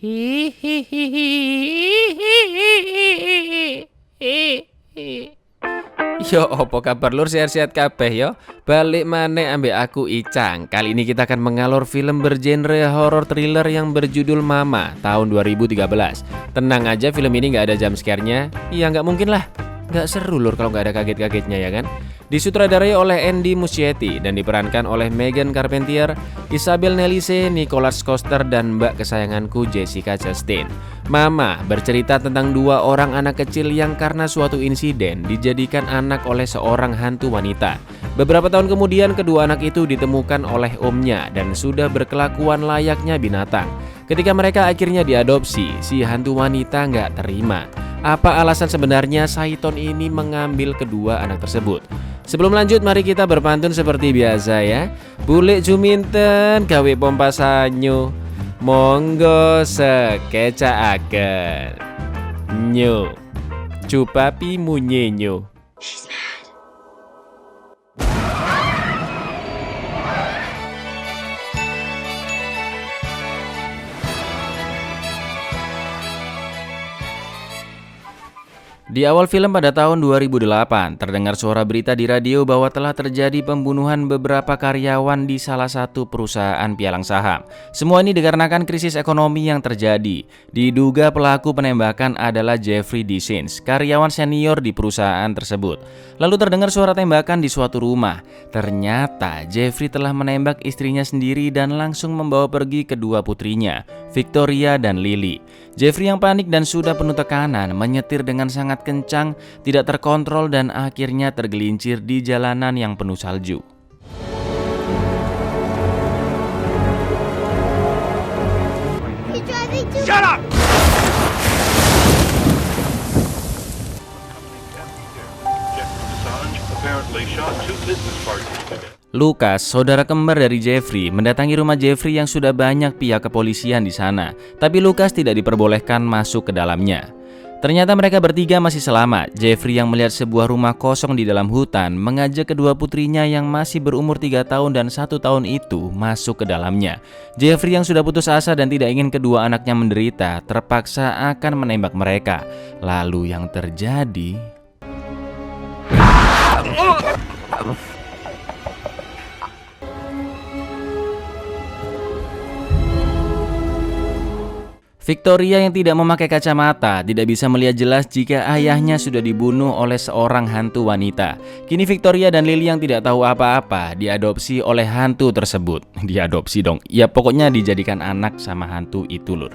Yo, opo kabar lur, sehat-sehat kabeh yo. Balik maneh ambek aku Icang. Kali ini kita akan mengalor film bergenre horror thriller yang berjudul Mama tahun 2013. Tenang aja, film ini nggak ada jump scare-nya. Ya nggak mungkin lah. Nggak seru lur kalau nggak ada kaget-kagetnya ya kan. Disutradarai oleh Andy Muschietti dan diperankan oleh Megan Carpentier, Isabel Nelise, Nicholas Coster, dan mbak kesayanganku Jessica Chastain. Mama bercerita tentang dua orang anak kecil yang karena suatu insiden dijadikan anak oleh seorang hantu wanita. Beberapa tahun kemudian kedua anak itu ditemukan oleh omnya dan sudah berkelakuan layaknya binatang. Ketika mereka akhirnya diadopsi, si hantu wanita nggak terima. Apa alasan sebenarnya Saiton ini mengambil kedua anak tersebut? Sebelum lanjut, mari kita berpantun seperti biasa ya. Bulik juminten gawe pompa sanyo, monggo sekecaaken. Nyo, cupapi munyenyo. Di awal film pada tahun 2008, terdengar suara berita di radio bahwa telah terjadi pembunuhan beberapa karyawan di salah satu perusahaan pialang saham. Semua ini dikarenakan krisis ekonomi yang terjadi. Diduga pelaku penembakan adalah Jeffrey Deasens, karyawan senior di perusahaan tersebut. Lalu terdengar suara tembakan di suatu rumah. Ternyata Jeffrey telah menembak istrinya sendiri dan langsung membawa pergi kedua putrinya, Victoria dan Lily. Jeffrey yang panik dan sudah penuh tekanan menyetir dengan sangat kencang, tidak terkontrol dan akhirnya tergelincir di jalanan yang penuh salju. Shut up! Lucas, saudara kembar dari Jeffrey, mendatangi rumah Jeffrey yang sudah banyak pihak kepolisian di sana. Tapi Lucas tidak diperbolehkan masuk ke dalamnya. Ternyata mereka bertiga masih selamat. Jeffrey yang melihat sebuah rumah kosong di dalam hutan mengajak kedua putrinya yang masih berumur 3 tahun dan 1 tahun itu masuk ke dalamnya. Jeffrey yang sudah putus asa dan tidak ingin kedua anaknya menderita terpaksa akan menembak mereka. Lalu yang terjadi... Victoria yang tidak memakai kacamata tidak bisa melihat jelas jika ayahnya sudah dibunuh oleh seorang hantu wanita. Kini Victoria dan Lily yang tidak tahu apa-apa diadopsi oleh hantu tersebut. Diadopsi dong, ya pokoknya dijadikan anak sama hantu itu lur.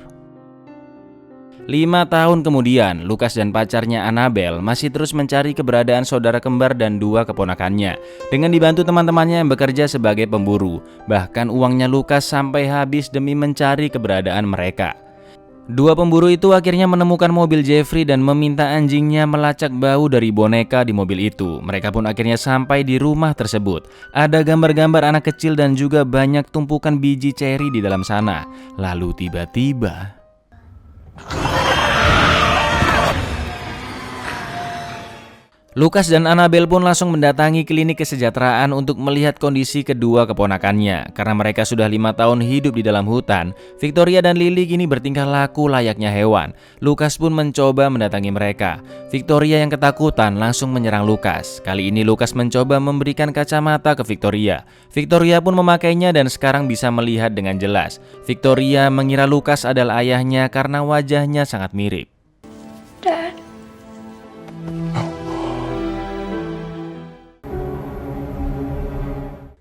5 tahun kemudian, Lucas dan pacarnya Annabelle masih terus mencari keberadaan saudara kembar dan 2 keponakannya. Dengan dibantu teman-temannya yang bekerja sebagai pemburu. Bahkan uangnya Lucas sampai habis demi mencari keberadaan mereka. 2 pemburu itu akhirnya menemukan mobil Jeffrey dan meminta anjingnya melacak bau dari boneka di mobil itu. Mereka pun akhirnya sampai di rumah tersebut. Ada gambar-gambar anak kecil dan juga banyak tumpukan biji ceri di dalam sana. Lalu tiba-tiba... Lucas dan Annabelle pun langsung mendatangi klinik kesejahteraan untuk melihat kondisi kedua keponakannya. Karena mereka sudah 5 tahun hidup di dalam hutan, Victoria dan Lily kini bertingkah laku layaknya hewan. Lucas pun mencoba mendatangi mereka. Victoria yang ketakutan langsung menyerang Lucas. Kali ini Lucas mencoba memberikan kacamata ke Victoria. Victoria pun memakainya dan sekarang bisa melihat dengan jelas. Victoria mengira Lucas adalah ayahnya karena wajahnya sangat mirip. Dad.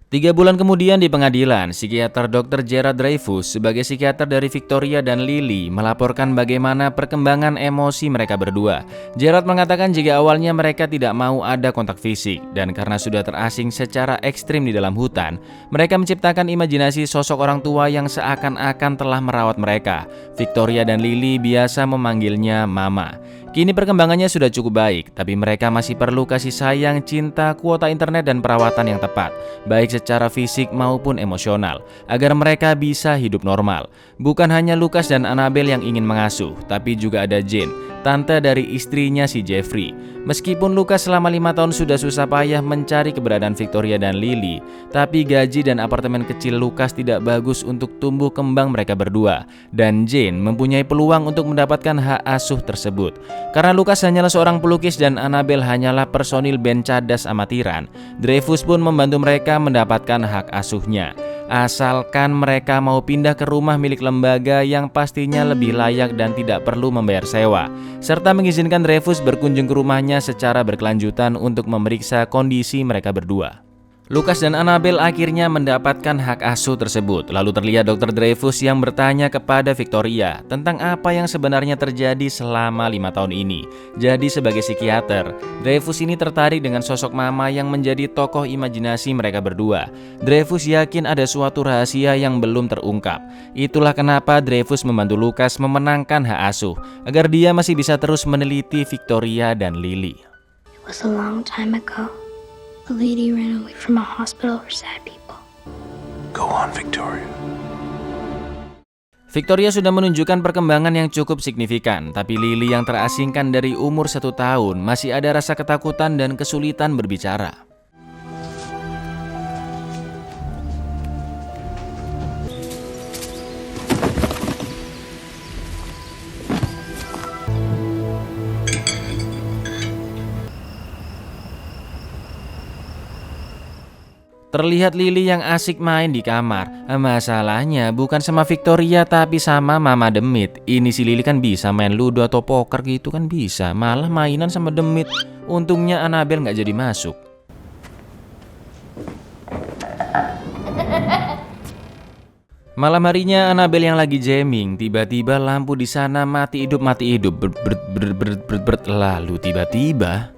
3 bulan kemudian di pengadilan, psikiater Dr. Gerard Dreyfus sebagai psikiater dari Victoria dan Lily melaporkan bagaimana perkembangan emosi mereka berdua. Gerard mengatakan jika awalnya mereka tidak mau ada kontak fisik dan karena sudah terasing secara ekstrim di dalam hutan, mereka menciptakan imajinasi sosok orang tua yang seakan-akan telah merawat mereka. Victoria dan Lily biasa memanggilnya Mama. Kini perkembangannya sudah cukup baik, tapi mereka masih perlu kasih sayang, cinta, kuota internet dan perawatan yang tepat, baik secara fisik maupun emosional, agar mereka bisa hidup normal. Bukan hanya Lucas dan Annabelle yang ingin mengasuh, tapi juga ada Jane, tante dari istrinya si Jeffrey. Meskipun Lucas selama 5 tahun sudah susah payah mencari keberadaan Victoria dan Lily, tapi gaji dan apartemen kecil Lucas tidak bagus untuk tumbuh kembang mereka berdua, dan Jane mempunyai peluang untuk mendapatkan hak asuh tersebut. Karena Lucas hanyalah seorang pelukis dan Annabelle hanyalah personil band cadas amatiran, Dreyfus pun membantu mereka mendapatkan hak asuhnya. Asalkan mereka mau pindah ke rumah milik lembaga yang pastinya lebih layak dan tidak perlu membayar sewa, serta mengizinkan Dreyfus berkunjung ke rumahnya secara berkelanjutan untuk memeriksa kondisi mereka berdua. Lucas dan Annabelle akhirnya mendapatkan hak asuh tersebut. Lalu terlihat Dr. Dreyfus yang bertanya kepada Victoria tentang apa yang sebenarnya terjadi selama 5 tahun ini. Jadi sebagai psikiater, Dreyfus ini tertarik dengan sosok mama yang menjadi tokoh imajinasi mereka berdua. Dreyfus yakin ada suatu rahasia yang belum terungkap. Itulah kenapa Dreyfus membantu Lucas memenangkan hak asuh, agar dia masih bisa terus meneliti Victoria dan Lily. It was a long time ago. A lady ran away from a hospital for sad people. Go on, Victoria. Victoria sudah menunjukkan perkembangan yang cukup signifikan, tapi Lily yang terasingkan dari umur 1 tahun masih ada rasa ketakutan dan kesulitan berbicara. Terlihat Lily yang asik main di kamar. Masalahnya bukan sama Victoria tapi sama Mama Demit. Ini si Lily kan bisa main ludo atau poker gitu kan bisa, malah mainan sama Demit. Untungnya Annabelle nggak jadi masuk. Malam harinya Annabelle yang lagi jamming, tiba-tiba lampu di sana mati hidup. Lalu tiba-tiba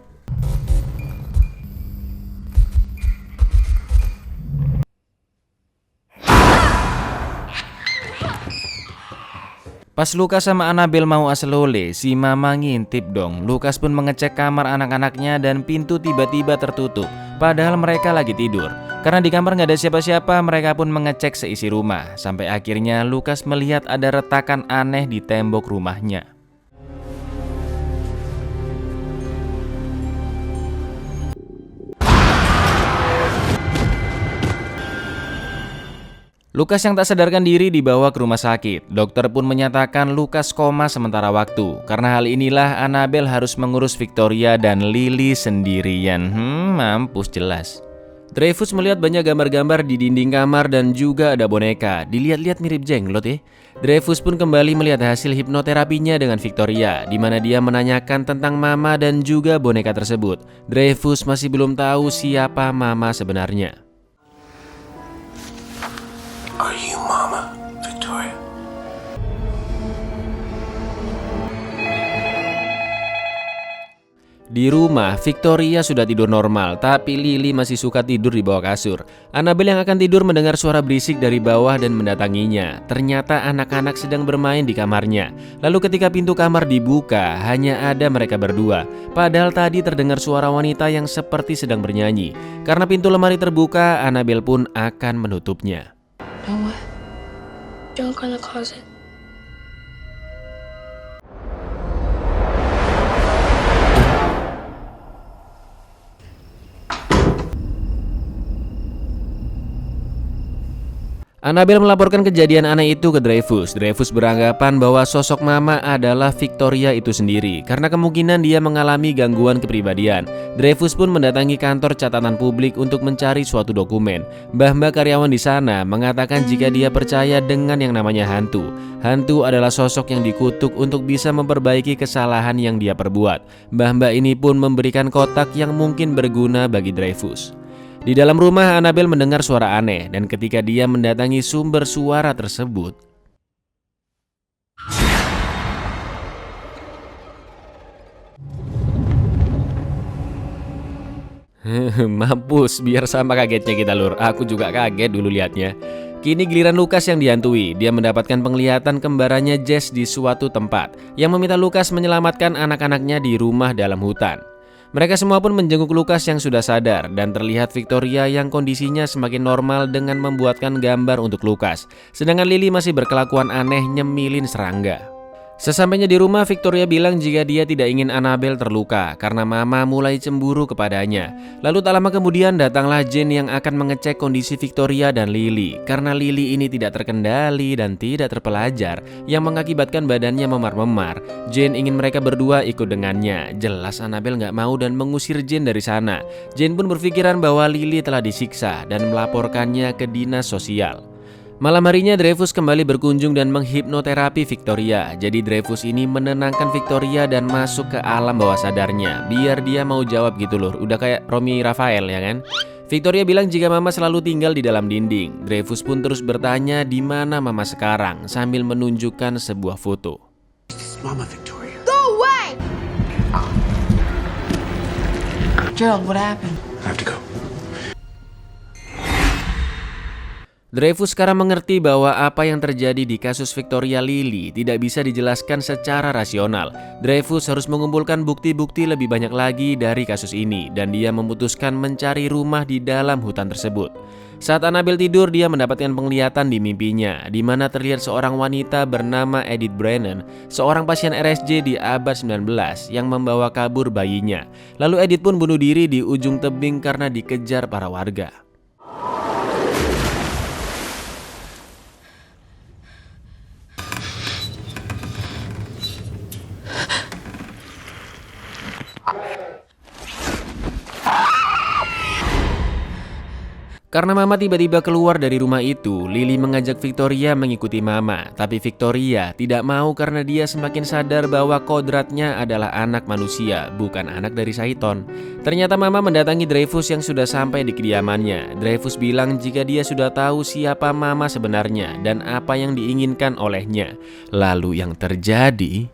pas Lucas sama Annabelle mau aselole, si mama ngintip dong. Lucas pun mengecek kamar anak-anaknya dan pintu tiba-tiba tertutup. Padahal mereka lagi tidur. Karena di kamar nggak ada siapa-siapa, mereka pun mengecek seisi rumah. Sampai akhirnya Lucas melihat ada retakan aneh di tembok rumahnya. Lucas yang tak sadarkan diri dibawa ke rumah sakit. Dokter pun menyatakan Lucas koma sementara waktu. Karena hal inilah Annabelle harus mengurus Victoria dan Lily sendirian. Mampus jelas. Dreyfus melihat banyak gambar-gambar di dinding kamar dan juga ada boneka. Dilihat-lihat mirip jenglot ya. Dreyfus pun kembali melihat hasil hipnoterapinya dengan Victoria, di mana dia menanyakan tentang mama dan juga boneka tersebut. Dreyfus masih belum tahu siapa mama sebenarnya. Are you Mama, Victoria? Di rumah, Victoria sudah tidur normal, tapi Lily masih suka tidur di bawah kasur. Annabelle yang akan tidur mendengar suara berisik dari bawah dan mendatanginya. Ternyata anak-anak sedang bermain di kamarnya. Lalu ketika pintu kamar dibuka, hanya ada mereka berdua. Padahal tadi terdengar suara wanita yang seperti sedang bernyanyi. Karena pintu lemari terbuka, Annabelle pun akan menutupnya. Noah, don't go in the closet. Annabelle melaporkan kejadian aneh itu ke Dreyfus. Dreyfus beranggapan bahwa sosok mama adalah Victoria itu sendiri, karena kemungkinan dia mengalami gangguan kepribadian. Dreyfus pun mendatangi kantor catatan publik untuk mencari suatu dokumen. Mbah-mbah karyawan di sana mengatakan jika dia percaya dengan yang namanya hantu. Hantu adalah sosok yang dikutuk untuk bisa memperbaiki kesalahan yang dia perbuat. Mbah-mbah ini pun memberikan kotak yang mungkin berguna bagi Dreyfus. Di dalam rumah, Annabelle mendengar suara aneh, dan ketika dia mendatangi sumber suara tersebut, mampus, biar sama kagetnya kita lur. Aku juga kaget dulu liatnya. Kini giliran Lucas yang dihantui. Dia mendapatkan penglihatan kembarannya Jess di suatu tempat yang meminta Lucas menyelamatkan anak-anaknya di rumah dalam hutan. Mereka semua pun menjenguk Lucas yang sudah sadar, dan terlihat Victoria yang kondisinya semakin normal dengan membuatkan gambar untuk Lucas. Sedangkan Lily masih berkelakuan aneh nyemilin serangga. Sesampainya di rumah, Victoria bilang jika dia tidak ingin Annabelle terluka karena Mama mulai cemburu kepadanya. Lalu tak lama kemudian datanglah Jane yang akan mengecek kondisi Victoria dan Lily. Karena Lily ini tidak terkendali dan tidak terpelajar yang mengakibatkan badannya memar-memar, Jane ingin mereka berdua ikut dengannya. Jelas Annabelle nggak mau dan mengusir Jane dari sana. Jane pun berpikiran bahwa Lily telah disiksa dan melaporkannya ke dinas sosial. Malam harinya Dreyfus kembali berkunjung dan menghipnoterapi Victoria. Jadi Dreyfus ini menenangkan Victoria dan masuk ke alam bawah sadarnya biar dia mau jawab gitu loh. Udah kayak Romy Rafael ya kan? Victoria bilang jika Mama selalu tinggal di dalam dinding. Dreyfus pun terus bertanya di mana Mama sekarang sambil menunjukkan sebuah foto. Mama, Victoria. Go away! Gerald, what happened? I have to go. Dreyfus sekarang mengerti bahwa apa yang terjadi di kasus Victoria Lily tidak bisa dijelaskan secara rasional. Dreyfus harus mengumpulkan bukti-bukti lebih banyak lagi dari kasus ini dan dia memutuskan mencari rumah di dalam hutan tersebut. Saat Annabelle tidur, dia mendapatkan penglihatan di mimpinya di mana terlihat seorang wanita bernama Edith Brennan, seorang pasien RSJ di abad 19 yang membawa kabur bayinya. Lalu Edith pun bunuh diri di ujung tebing karena dikejar para warga. Karena Mama tiba-tiba keluar dari rumah itu, Lily mengajak Victoria mengikuti Mama. Tapi Victoria tidak mau karena dia semakin sadar bahwa kodratnya adalah anak manusia, bukan anak dari Saiton. Ternyata Mama mendatangi Dreyfus yang sudah sampai di kediamannya. Dreyfus bilang jika dia sudah tahu siapa Mama sebenarnya dan apa yang diinginkan olehnya. Lalu yang terjadi...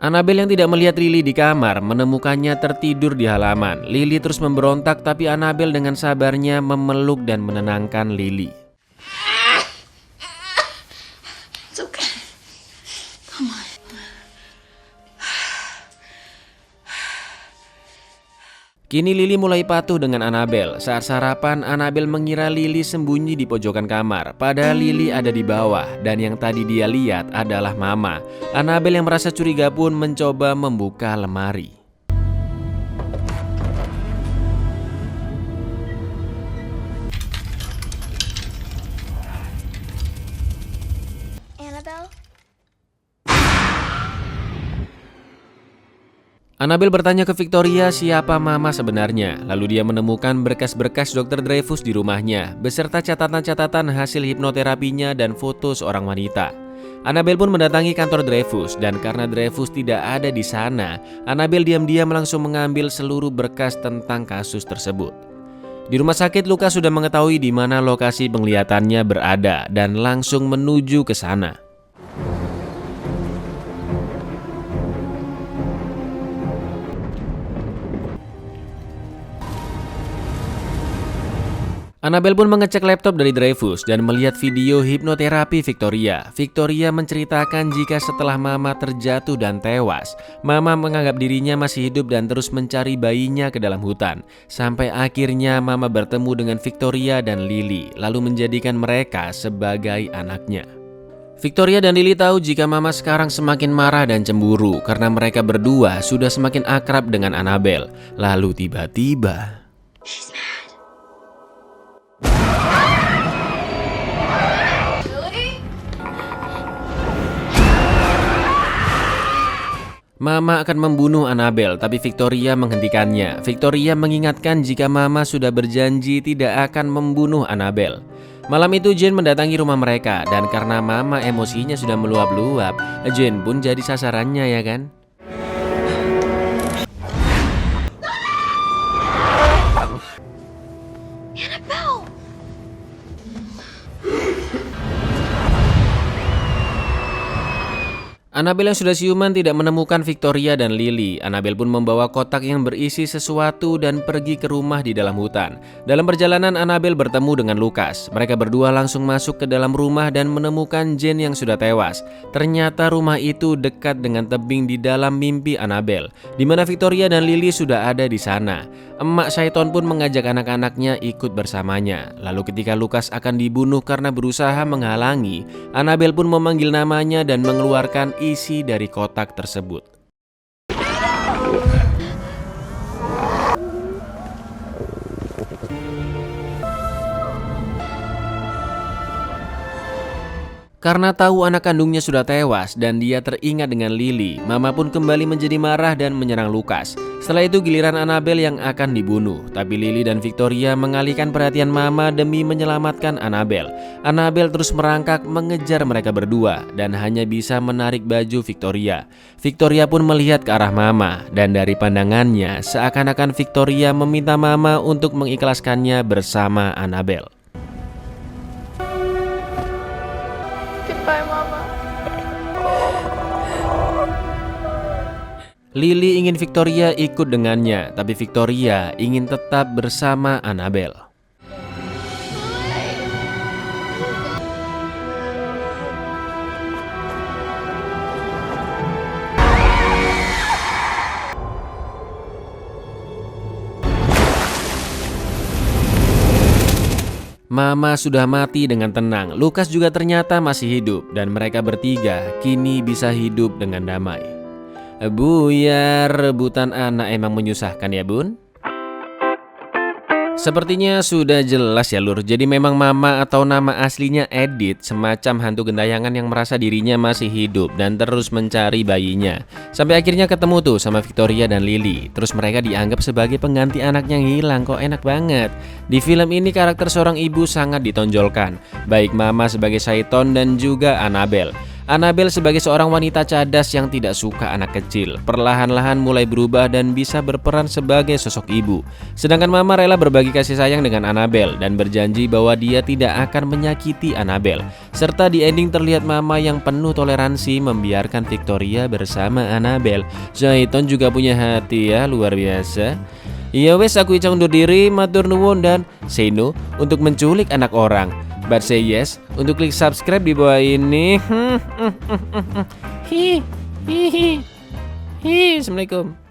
Annabelle yang tidak melihat Lily di kamar menemukannya tertidur di halaman. Lily terus memberontak tapi Annabelle dengan sabarnya memeluk dan menenangkan Lily. It's okay. Come on. Kini Lily mulai patuh dengan Annabelle. Saat sarapan, Annabelle mengira Lily sembunyi di pojokan kamar. Padahal Lily ada di bawah dan yang tadi dia lihat adalah Mama. Annabelle yang merasa curiga pun mencoba membuka lemari. Annabelle? Annabelle bertanya ke Victoria siapa Mama sebenarnya. Lalu dia menemukan berkas-berkas Dr. Dreyfus di rumahnya beserta catatan-catatan hasil hipnoterapinya dan foto seorang wanita. Annabelle pun mendatangi kantor Dreyfus dan karena Dreyfus tidak ada di sana, Annabelle diam-diam langsung mengambil seluruh berkas tentang kasus tersebut. Di rumah sakit, Luka sudah mengetahui di mana lokasi penglihatannya berada dan langsung menuju ke sana. Annabelle pun mengecek laptop dari Dreyfus dan melihat video hipnoterapi Victoria. Victoria menceritakan jika setelah Mama terjatuh dan tewas, Mama menganggap dirinya masih hidup dan terus mencari bayinya ke dalam hutan. Sampai akhirnya Mama bertemu dengan Victoria dan Lily, lalu menjadikan mereka sebagai anaknya. Victoria dan Lily tahu jika Mama sekarang semakin marah dan cemburu karena mereka berdua sudah semakin akrab dengan Annabelle. Lalu tiba-tiba... She's mad. Mama akan membunuh Annabelle, tapi Victoria menghentikannya. Victoria mengingatkan jika Mama sudah berjanji tidak akan membunuh Annabelle. Malam itu Jane mendatangi rumah mereka dan karena Mama emosinya sudah meluap-luap, Jane pun jadi sasarannya ya kan? Annabelle! Annabelle yang sudah siuman tidak menemukan Victoria dan Lily. Annabelle pun membawa kotak yang berisi sesuatu dan pergi ke rumah di dalam hutan. Dalam perjalanan Annabelle bertemu dengan Lucas. Mereka berdua langsung masuk ke dalam rumah dan menemukan Jane yang sudah tewas. Ternyata rumah itu dekat dengan tebing di dalam mimpi Annabelle, di mana Victoria dan Lily sudah ada di sana. Emak Syaiton pun mengajak anak-anaknya ikut bersamanya. Lalu ketika Lucas akan dibunuh karena berusaha menghalangi, Annabelle pun memanggil namanya dan mengeluarkan isi dari kotak tersebut. Karena tahu anak kandungnya sudah tewas dan dia teringat dengan Lily, Mama pun kembali menjadi marah dan menyerang Lucas. Setelah itu giliran Annabelle yang akan dibunuh, tapi Lily dan Victoria mengalihkan perhatian Mama demi menyelamatkan Annabelle. Annabelle terus merangkak mengejar mereka berdua dan hanya bisa menarik baju Victoria. Victoria pun melihat ke arah Mama dan dari pandangannya seakan-akan Victoria meminta Mama untuk mengikhlaskannya bersama Annabelle. Goodbye, Mama. Lily ingin Victoria ikut dengannya, tapi Victoria ingin tetap bersama Annabelle. Mama sudah mati dengan tenang. Lucas juga ternyata masih hidup dan mereka bertiga kini bisa hidup dengan damai. Buyar, rebutan anak emang menyusahkan ya, Bun? Sepertinya sudah jelas ya Lur, jadi memang Mama atau nama aslinya Edith, semacam hantu gentayangan yang merasa dirinya masih hidup dan terus mencari bayinya. Sampai akhirnya ketemu tuh sama Victoria dan Lily. Terus mereka dianggap sebagai pengganti anaknya yang hilang, kok enak banget. Di film ini karakter seorang ibu sangat ditonjolkan, baik Mama sebagai Syaiton dan juga Annabelle. Annabelle sebagai seorang wanita cadas yang tidak suka anak kecil, perlahan-lahan mulai berubah dan bisa berperan sebagai sosok ibu. Sedangkan Mama rela berbagi kasih sayang dengan Annabelle dan berjanji bahwa dia tidak akan menyakiti Annabelle. Serta di ending terlihat Mama yang penuh toleransi membiarkan Victoria bersama Annabelle. Syaiton juga punya hati ya, luar biasa. Ya wes, aku Icang undur diri, matur nuwun dan say no untuk menculik anak orang. But say yes untuk klik subscribe di bawah ini. Assalamualaikum.